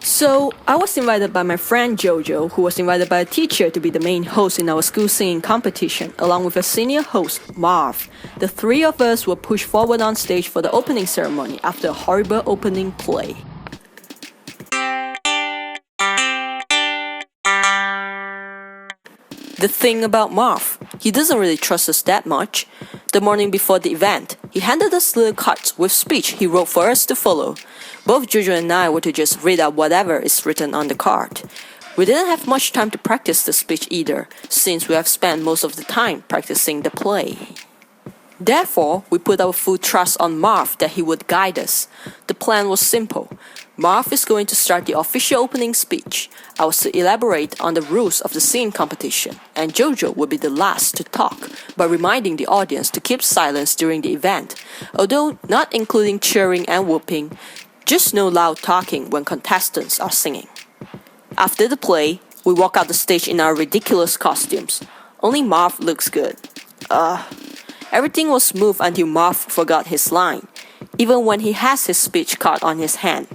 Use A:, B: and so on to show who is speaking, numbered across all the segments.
A: So, I was invited by my friend Jojo, who was invited by a teacher to be the main host in our school singing competition, along with a senior host, Marv. The three of us were pushed forward on stage for the opening ceremony after a horrible opening play. The thing about Marv, he doesn't really trust us that much. The morning before the event, he handed us little cards with speech he wrote for us to follow. Both Jojo and I were to just read out whatever is written on the card. We didn't have much time to practice the speech either, since we have spent most of the time practicing the play. Therefore, we put our full trust on Marv that he would guide us. The plan was simple. Marv is going to start the official opening speech. I was to elaborate on the rules of the singing competition, and Jojo would be the last to talk, by reminding the audience to keep silence during the event, although not including cheering and whooping, just no loud talking when contestants are singing. After the play, we walk out the stage in our ridiculous costumes. Only Marv looks good. Everything was smooth until Marv forgot his line, even when he has his speech card on his hand.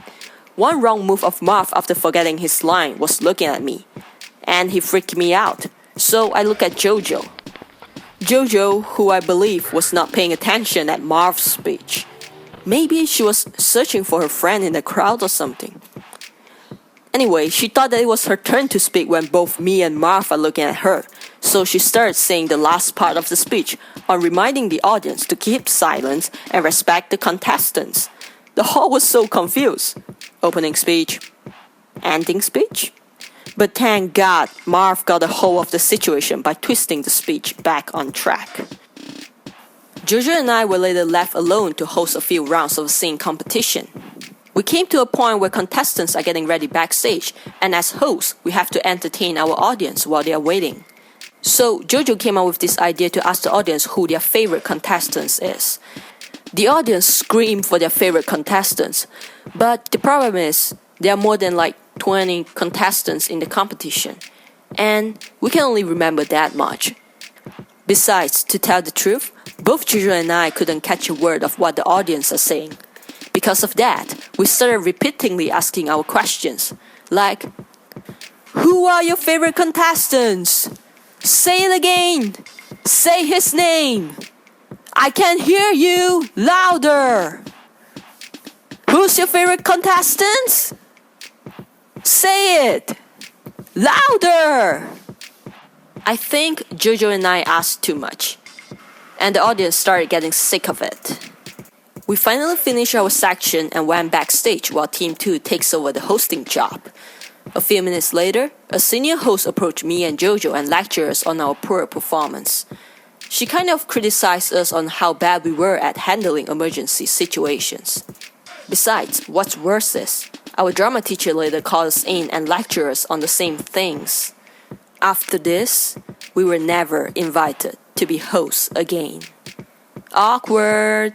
A: One wrong move of Marv after forgetting his line was looking at me, and he freaked me out, so I look at Jojo. Jojo, who I believe was not paying attention at Marv's speech. Maybe she was searching for her friend in the crowd or something. Anyway, she thought that it was her turn to speak when both me and Marv are looking at her, so she started saying the last part of the speech on reminding the audience to keep silence and respect the contestants. The hall was so confused. Opening speech, ending speech. But thank God, Marv got a hold of the situation by twisting the speech back on track. Jojo and I were later left alone to host a few rounds of the singing competition. We came to a point where contestants are getting ready backstage, and as hosts, we have to entertain our audience while they are waiting. So Jojo came up with this idea to ask the audience who their favorite contestants is. The audience screamed for their favorite contestants, but the problem is there are more than 20 contestants in the competition, and we can only remember that much. Besides, to tell the truth, both Jojo and I couldn't catch a word of what the audience are saying. Because of that, we started repeatedly asking our questions, like, "Who are your favorite contestants? Say it again! Say his name! I can't hear you! Louder! Who's your favorite contestant? Say it! Louder!" I think Jojo and I asked too much, and the audience started getting sick of it. We finally finished our section and went backstage while Team 2 takes over the hosting job. A few minutes later, a senior host approached me and Jojo and lectured us on our poor performance. She kind of criticized us on how bad we were at handling emergency situations. Besides, what's worse is, our drama teacher later called us in and lectured us on the same things. After this, we were never invited to be hosts again. Awkward.